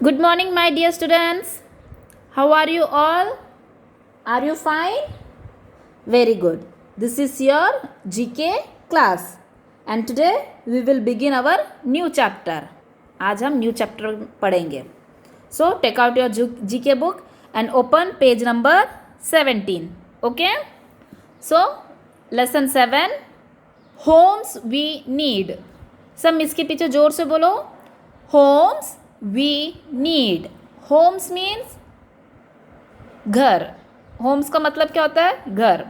Good morning, my dear students. How are you all? Are you fine? Very good. This is your GK class. And today we will begin our new chapter. आज हम new chapter पढ़ेंगे. So take out your GK book and open page number 17. Okay? So lesson 7. Homes we need. सब इसके पीछे जोर से बोलो. Homes we need. Homes means घर. होम्स का मतलब क्या होता है? घर.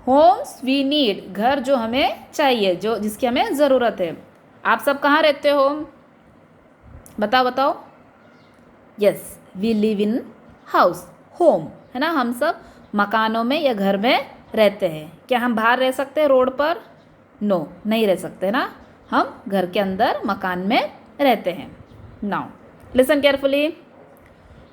होम्स वी नीड, घर जो हमें चाहिए, जो जिसकी हमें ज़रूरत है. आप सब कहाँ रहते हो? बताओ बताओ. Yes, we live in house. Home है ना. हम सब मकानों में या घर में रहते हैं. क्या हम बाहर रह सकते हैं रोड पर? नो, नहीं रह सकते ना. हम घर के अंदर मकान में रहते हैं. Now listen carefully.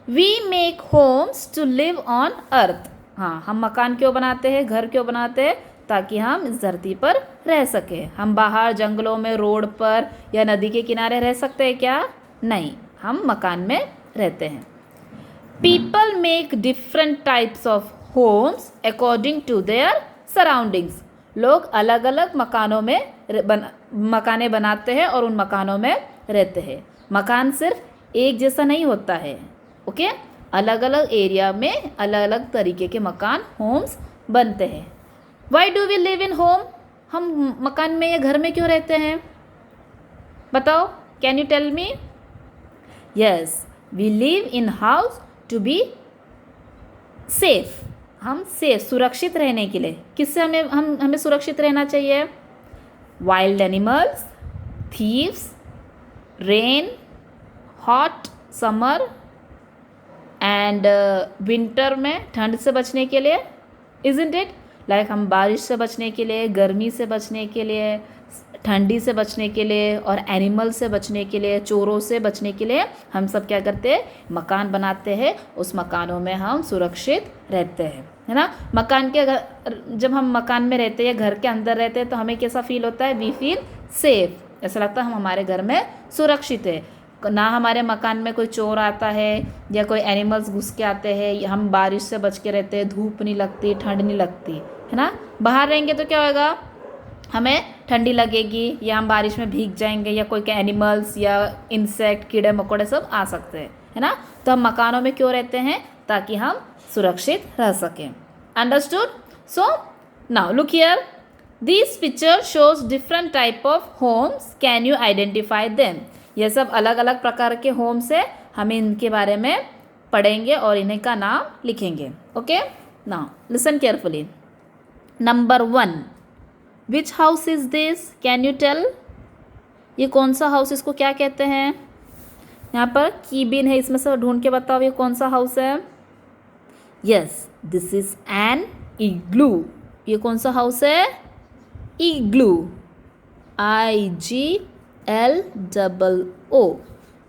We make homes to live on earth. हाँ, हम मकान क्यों बनाते हैं, घर क्यों बनाते हैं? ताकि हम इस धरती पर रह सकें. हम बाहर जंगलों में, रोड पर या नदी के किनारे रह सकते हैं क्या? नहीं, हम मकान में रहते हैं. People make different types of homes according to their surroundings. लोग अलग अलग मकानों में मकाने बनाते हैं और उन मकानों में रहते हैं. मकान सिर्फ एक जैसा नहीं होता है. ओके, अलग अलग एरिया में अलग अलग तरीके के मकान, होम्स बनते हैं. Why do we live in home? हम मकान में या घर में क्यों रहते हैं? बताओ, can you tell me? Yes, we live in house to be safe. हम सेफ, सुरक्षित रहने के लिए. किससे हमें सुरक्षित रहना चाहिए? Wild animals, thieves, rain, hot summer and winter में ठंड से बचने के लिए. Isn't it? लाइक हम बारिश से बचने के लिए, गर्मी से बचने के लिए, ठंडी से बचने के लिए और एनिमल से बचने के लिए, चोरों से बचने के लिए हम सब क्या करते हैं? मकान बनाते हैं. उस मकानों में हम सुरक्षित रहते हैं, है ना. मकान के जब हम मकान में रहते हैं या घर के अंदर रहते हैं तो हमें कैसा फील होता है? We feel safe. ऐसा लगता है हम हमारे घर में सुरक्षित है. ना हमारे मकान में कोई चोर आता है या कोई एनिमल्स घुस के आते हैं. हम बारिश से बच के रहते हैं, धूप नहीं लगती, ठंड नहीं लगती, है ना. बाहर रहेंगे तो क्या होगा? हमें ठंडी लगेगी या हम बारिश में भीग जाएंगे या कोई एनिमल्स या इंसेक्ट, कीड़े मकोड़े सब आ सकते हैं, है ना. तो हम मकानों में क्यों रहते हैं? ताकि हम सुरक्षित रह सकें. Understood? So now look here. This picture shows different type of homes. Can you identify them? ये सब अलग अलग प्रकार के होम्स है. हम इनके बारे में पढ़ेंगे और इन्हीं का नाम लिखेंगे. Okay, now listen carefully. Number 1. Which house is this? Can you tell? ये कौन सा हाउस, इसको क्या कहते हैं? यहाँ पर कीबिन है, इसमें से ढूंढ के बताओ ये कौन सा हाउस है. यस, दिस इज एन इग्लू. ये कौन सा हाउस है? इग्लू. IGLOO.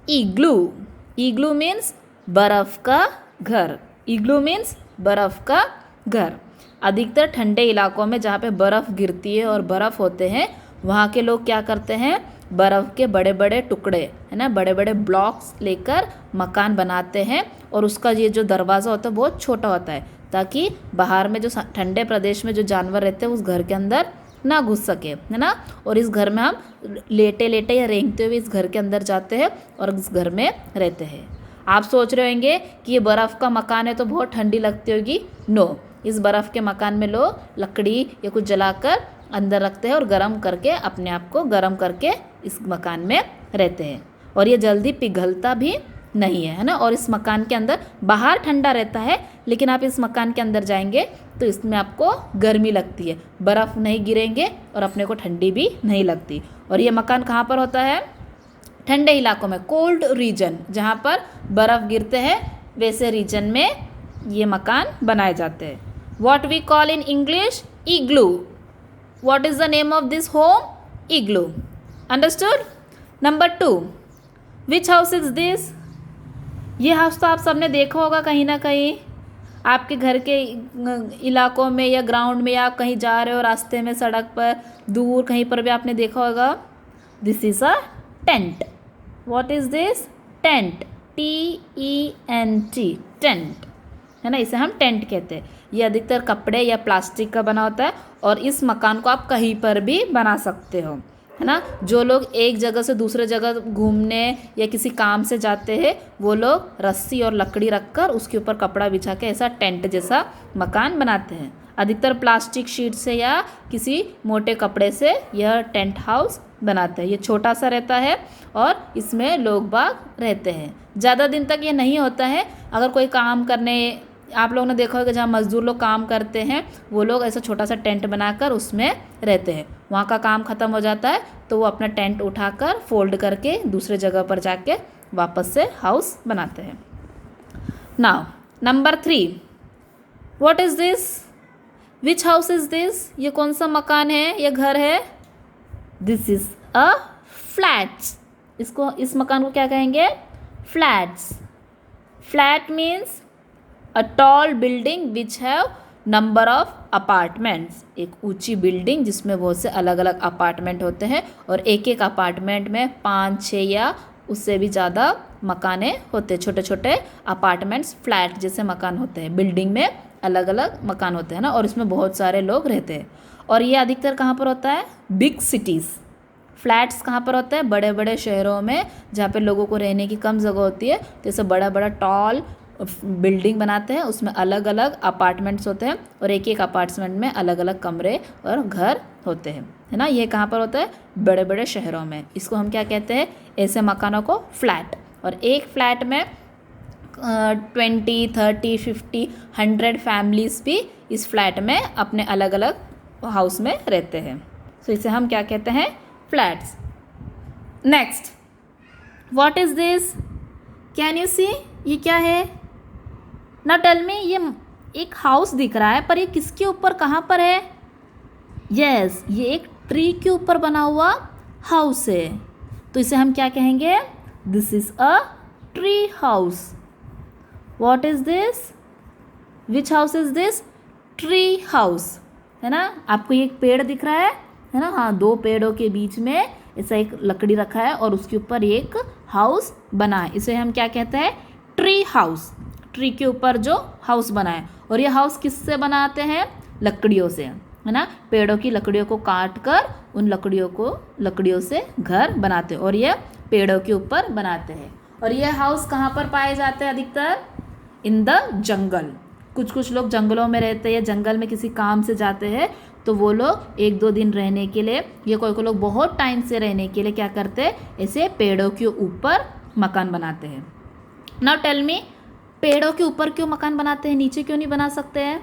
इग्लू. इग्लू मीन्स बर्फ़ का घर. इग्लू मीन्स बर्फ़ का घर. अधिकतर ठंडे इलाकों में जहाँ पे बर्फ़ गिरती है और बर्फ़ होते हैं वहाँ के लोग क्या करते हैं? बर्फ़ के बड़े बड़े टुकड़े, है ना, बड़े बड़े ब्लॉक्स लेकर मकान बनाते हैं. और उसका ये जो दरवाज़ा होता है बहुत छोटा होता है ताकि बाहर में जो ठंडे प्रदेश में जो जानवर रहते हैं उस घर के अंदर ना घुस सके, है ना. और इस घर में हम लेटे लेटे या रेंगते हुए इस घर के अंदर जाते हैं और इस घर में रहते हैं. आप सोच रहे होंगे कि ये बर्फ़ का मकान है तो बहुत ठंडी लगती होगी. नो, इस बर्फ़ के मकान में लोग लकड़ी या कुछ जलाकर अंदर रखते हैं और गर्म करके अपने आप को गर्म करके इस मकान में रहते हैं. और ये जल्दी पिघलता भी नहीं है, है ना. और इस मकान के अंदर बाहर ठंडा रहता है लेकिन आप इस मकान के अंदर जाएंगे तो इसमें आपको गर्मी लगती है. बर्फ़ नहीं गिरेंगे और अपने को ठंडी भी नहीं लगती. और ये मकान कहाँ पर होता है? ठंडे इलाकों में, कोल्ड रीजन, जहाँ पर बर्फ़ गिरते हैं वैसे रीजन में ये मकान बनाए जाते हैं. What we call in English? Igloo. What is the name of this home? Igloo. Understood? Number 2. Which house is this? ये हाउस तो आप सबने देखा होगा कहीं ना कहीं. आपके घर के इलाकों में या ग्राउंड में या आप कहीं जा रहे हो रास्ते में, सड़क पर, दूर कहीं पर भी आपने देखा होगा. This is a tent. What is this? Tent. TENT, tent, है ना, इसे हम टेंट कहते हैं। ये अधिकतर कपड़े या प्लास्टिक का बना होता है और इस मकान को आप कहीं पर भी बना सकते हो, है ना। जो लोग एक जगह से दूसरे जगह घूमने या किसी काम से जाते हैं वो लोग रस्सी और लकड़ी रखकर उसके ऊपर कपड़ा बिछा के ऐसा टेंट जैसा मकान बनाते हैं। अधिकतर प्लास्टिक शीट से या किसी मोटे कपड़े से यह टेंट हाउस बनाते हैं। ये छोटा सा रहता है और इसमें लोग बाग रहते हैं। ज़्यादा दिन तक ये नहीं होता है। अगर कोई काम करने, आप लोगों ने देखा होगा जहाँ मज़दूर लोग काम करते हैं वो लोग ऐसा छोटा सा टेंट बनाकर उसमें रहते हैं। वहाँ का काम ख़त्म हो जाता है तो वो अपना टेंट उठाकर फोल्ड करके दूसरे जगह पर जाके वापस से हाउस बनाते हैं। Now number 3, what is this, which house is this, ये कौन सा मकान है, ये घर है। दिस इज़ अ फ्लैट्स, इसको, इस मकान को क्या कहेंगे, flats. Flat means a tall building which have number of apartments, एक ऊंची बिल्डिंग जिसमें बहुत से अलग अलग अपार्टमेंट होते हैं और एक एक अपार्टमेंट में 5-6 या उससे भी ज़्यादा मकाने होते हैं। छोटे छोटे अपार्टमेंट्स, फ्लैट जैसे मकान होते हैं। बिल्डिंग में अलग अलग मकान होते हैं ना, और इसमें बहुत सारे लोग रहते हैं। और ये अधिकतर कहाँ पर होता है, बिग सिटीज़। फ्लैट्स कहाँ पर होता है, बड़े बड़े शहरों में जहाँ पे लोगों को रहने की कम जगह होती है, तो ऐसे बड़ा बड़ा टॉल बिल्डिंग बनाते हैं, उसमें अलग अलग अपार्टमेंट्स होते हैं और एक एक अपार्टमेंट में अलग अलग कमरे और घर होते हैं, है ना। ये कहाँ पर होता है, बड़े बड़े शहरों में। इसको हम क्या कहते हैं, ऐसे मकानों को फ्लैट। और एक फ्लैट में 20, 30, 50, 100 फैमिलीज भी इस फ्लैट में अपने अलग अलग हाउस में रहते हैं। सो इसे हम क्या कहते हैं, flats. Next, what is this, can you see, ये क्या है। ना टेल मी, ये एक हाउस दिख रहा है पर ये किसके ऊपर, कहाँ पर है। यस, ये एक ट्री के ऊपर बना हुआ हाउस है। तो इसे हम क्या कहेंगे, this is a tree house. What is this, which house is this, tree house, है ना। आपको ये एक पेड़ दिख रहा है ना, हाँ, 2 पेड़ों के बीच में ऐसा एक लकड़ी रखा है और उसके ऊपर एक हाउस बना है। इसे हम क्या कहते हैं, ट्री हाउस। ट्री के ऊपर जो हाउस बना है। और ये हाउस किससे बनाते हैं, लकड़ियों से, है ना। पेड़ों की लकड़ियों को काट कर उन लकड़ियों से घर बनाते हैं और ये पेड़ों के ऊपर बनाते हैं। और ये हाउस कहाँ पर पाए जाते हैं अधिकतर, इन द जंगल। कुछ कुछ लोग जंगलों में रहते हैं, जंगल में किसी काम से जाते हैं तो वो लोग 1-2 दिन रहने के लिए, या कोई लोग बहुत टाइम से रहने के लिए क्या करते हैं, ऐसे पेड़ों के ऊपर मकान बनाते हैं। नाउ टेल मी, पेड़ों के ऊपर क्यों मकान बनाते हैं, नीचे क्यों नहीं बना सकते हैं।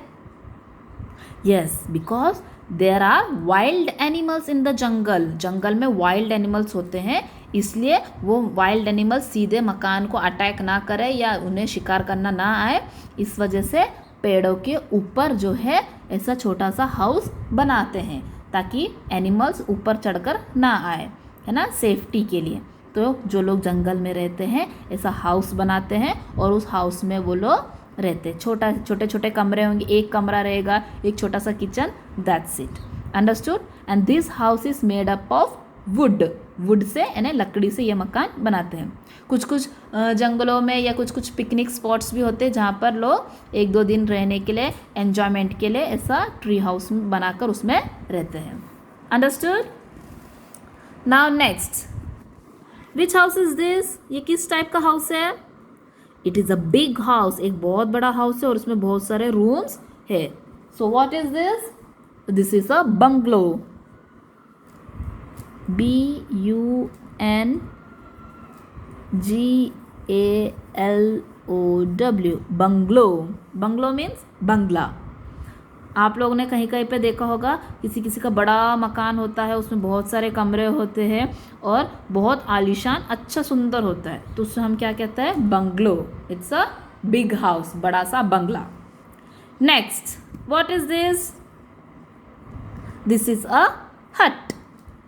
Yes, because there are wild animals in the jungle. जंगल में वाइल्ड एनिमल्स होते हैं, इसलिए वो वाइल्ड एनिमल्स सीधे मकान को अटैक ना करे या उन्हें शिकार करना ना आए, इस वजह से पेड़ों के ऊपर जो है ऐसा छोटा सा हाउस बनाते हैं ताकि एनिमल्स ऊपर चढ़कर ना आए, है ना, सेफ्टी के लिए। तो जो लोग जंगल में रहते हैं ऐसा हाउस बनाते हैं और उस हाउस में वो लोग रहते हैं। छोटे छोटे कमरे होंगे, एक कमरा रहेगा, एक छोटा सा kitchen, that's it, understood. And this house is made up of would say, यानी लकड़ी से ये मकान बनाते हैं। कुछ कुछ जंगलों में या कुछ कुछ पिकनिक स्पॉट्स भी होते हैं जहाँ पर लोग 1-2 दिन रहने के लिए, एन्जॉयमेंट के लिए ऐसा ट्री हाउस बनाकर उसमें रहते हैं, understood. Now next, which house is this, ये किस टाइप का हाउस है। It is a big house, एक बहुत बड़ा हाउस है और उसमें बहुत सारे रूम्स है। So what is this, this is a bungalow, BUNGALOW, bungalow. Bungalow means बंगला। आप लोगों ने कहीं कहीं पे देखा होगा, किसी किसी का बड़ा मकान होता है, उसमें बहुत सारे कमरे होते हैं और बहुत आलीशान, अच्छा सुंदर होता है, तो उससे हम क्या कहते हैं, bungalow. It's a big house, बड़ा सा बंगला। Next, what is this, this is a hut.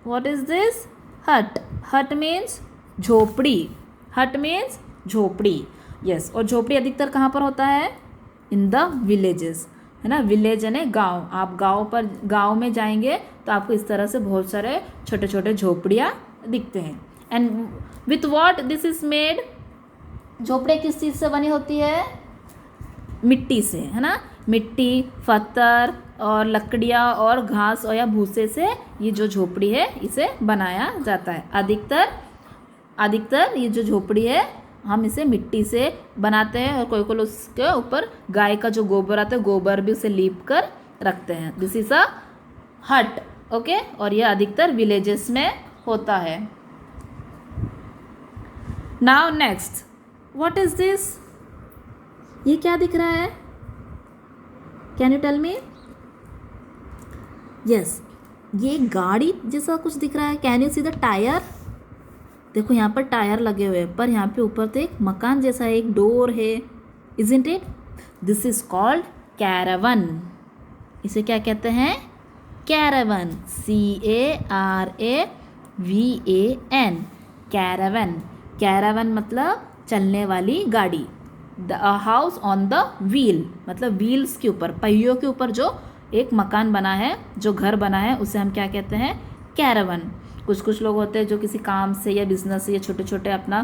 What is this, हट। हट मीन्स झोपड़ी, हट मीन्स झोपड़ी, यस। और झोपड़ी अधिकतर कहाँ पर होता है, इन द विलेजेस, है ना। विलेज यानी गांव। आप गांव में जाएंगे तो आपको इस तरह से बहुत सारे छोटे छोटे झोपड़ियाँ दिखते हैं। And with what this is made, झोपड़ियाँ किस चीज़ से बनी होती है? मिट्टी से, है ना। मिट्टी, पत्थर और लकड़ियाँ और घास और या भूसे से ये जो झोपड़ी है इसे बनाया जाता है। अधिकतर ये जो झोपड़ी है हम इसे मिट्टी से बनाते हैं और कोई उसके ऊपर गाय का जो गोबर आता है गोबर भी उसे लीप कर रखते हैं। दिस इज अ हट, ओके। और यह अधिकतर विलेजेस में होता है। Now next, what is this? ये क्या दिख रहा है? Can you tell me? Yes, ये गाड़ी जैसा कुछ दिख रहा है। Can you see the tyre? देखो यहाँ पर टायर लगे हुए हैं, पर यहाँ पे ऊपर तो एक मकान जैसा एक डोर है, isn't it? This is called caravan. इसे क्या कहते हैं? Caravan, CARAVAN, caravan. कैरावन मतलब चलने वाली गाड़ी। The house on the wheel, मतलब व्हील्स के ऊपर, पहियों के ऊपर जो एक मकान बना है, जो घर बना है, उसे हम क्या कहते हैं? कैरावन। कुछ लोग होते हैं जो किसी काम से या बिजनेस से या छोटे छोटे अपना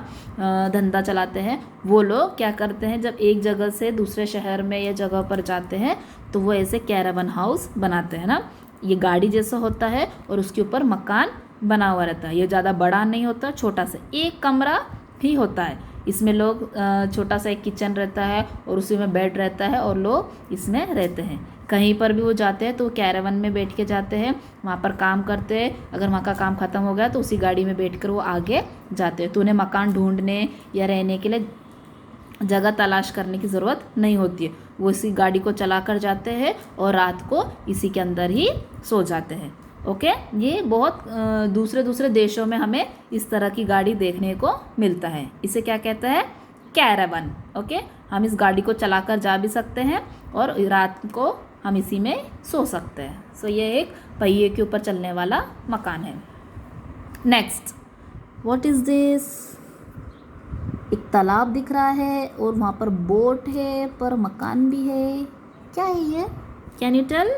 धंधा चलाते हैं, वो लोग क्या करते हैं, जब एक जगह से दूसरे शहर में या जगह पर जाते हैं तो वो ऐसे कैरावन हाउस बनाते हैं ना। ये गाड़ी जैसा होता है और उसके ऊपर मकान बना हुआ रहता है। ये ज़्यादा बड़ा नहीं होता, छोटा सा एक कमरा ही होता है। इसमें लोग छोटा सा एक किचन रहता है और उसी में बेड रहता है और लोग इसमें रहते हैं। कहीं पर भी वो जाते हैं तो कैरावन में बैठ के जाते हैं, वहाँ पर काम करते हैं। अगर वहाँ का काम ख़त्म हो गया तो उसी गाड़ी में बैठकर वो आगे जाते हैं। तो उन्हें मकान ढूंढने या रहने के लिए जगह तलाश करने की ज़रूरत नहीं होती है। वो इसी गाड़ी को चला कर जाते हैं और रात को इसी के अंदर ही सो जाते हैं। ओके, ये बहुत दूसरे देशों में हमें इस तरह की गाड़ी देखने को मिलता है। इसे क्या कहते हैं? कैरावन। ओके, हम इस गाड़ी को चलाकर जा भी सकते हैं और रात को हम इसी में सो सकते हैं। सो ये एक पहिए के ऊपर चलने वाला मकान है। Next, what is this? एक तालाब दिख रहा है और वहाँ पर बोट है, पर मकान भी है। क्या है ये? Can you tell?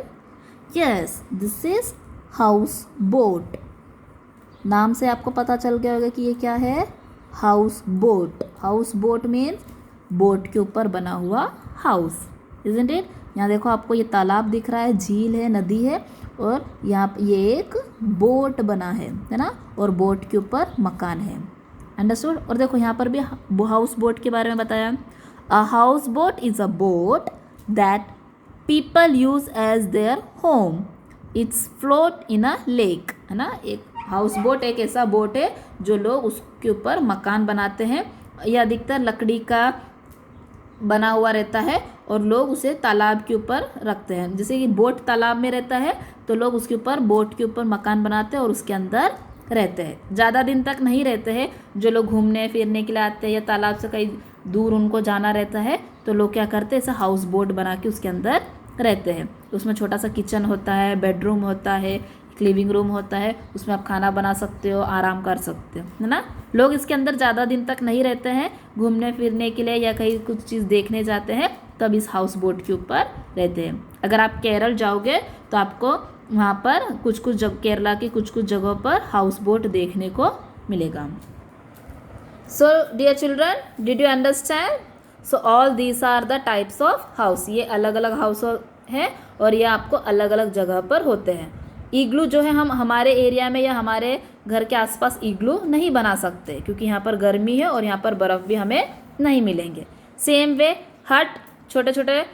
Yes, this is house boat. नाम से आपको पता चल गया होगा कि ये क्या है? House boat. House boat means boat के ऊपर बना हुआ हाउस, इजंट इट? यहाँ देखो आपको ये तालाब दिख रहा है, झील है, नदी है और यहाँ ये एक बोट बना है ना, और बोट के ऊपर मकान है। अंडरस्टूड? और देखो यहाँ पर भी हाउस बोट के बारे में बताया। A house boat is a boat that people use as their home. It's float in a lake, है ना। एक हाउस बोट एक ऐसा बोट है जो लोग उसके ऊपर मकान बनाते हैं। यह अधिकतर लकड़ी का बना हुआ रहता है और लोग उसे तालाब के ऊपर रखते हैं। जैसे कि बोट तालाब में रहता है तो लोग उसके ऊपर बोट के ऊपर मकान बनाते हैं और उसके अंदर रहते हैं। ज़्यादा दिन तक नहीं रहते हैं। जो लोग घूमने फिरने के लिए आते हैं या तालाब से कहीं दूर उनको जाना रहता है तो लोग क्या करते हैं, ऐसा हाउस बोट बना के उसके अंदर रहते हैं। उसमें छोटा सा किचन होता है, बेडरूम होता है, एक लिविंग रूम होता है, उसमें आप खाना बना सकते हो, आराम कर सकते हो, है ना। लोग इसके अंदर ज़्यादा दिन तक नहीं रहते हैं, घूमने फिरने के लिए या कहीं कुछ चीज़ देखने जाते हैं तब इस हाउस बोट के ऊपर रहते हैं। अगर आप केरल जाओगे तो आपको वहाँ पर कुछ केरला की कुछ जगहों पर हाउस बोट देखने को मिलेगा। So dear children, did you understand? So all these are the types of house. ये अलग अलग हाउस हैं और ये आपको अलग अलग जगह पर होते हैं। इग्लू जो है हम हमारे एरिया में या हमारे घर के आसपास इग्लू नहीं बना सकते क्योंकि यहाँ पर गर्मी है और यहाँ पर बर्फ़ भी हमें नहीं मिलेंगे। सेम वे हट, छोटे छोटे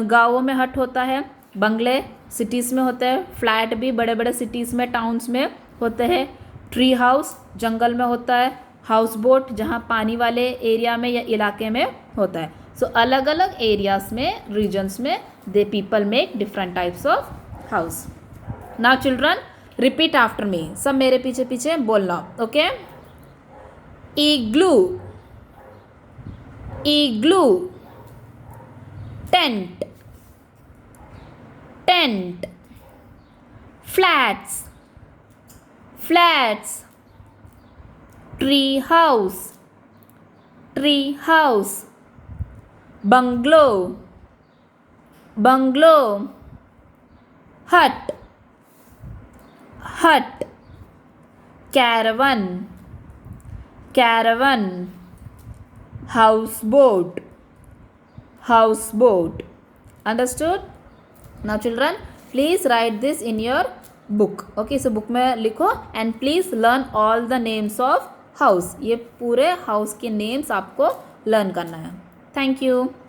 गाँवों में हट होता है, बंगले सिटीज़ में होते हैं, फ्लैट भी बड़े बड़े सिटीज़ में टाउन्स में होते हैं, ट्री हाउस जंगल में होता है, हाउस बोट जहाँ पानी वाले एरिया में या इलाके में होता है। सो अलग अलग एरियाज में, रीजन्स में they people make different types of house. Now children repeat after me, सब मेरे पीछे पीछे बोलना, okay? Igloo, igloo, tent, tent, flats, flats, tree house, tree house, bungalow, bungalow, hut, hut, caravan, caravan, houseboat, houseboat. Understood? Now children, please write this in your book. Okay, so book में लिखो and please learn all the names of house. ये पूरे house के names आपको learn करना है. Thank you.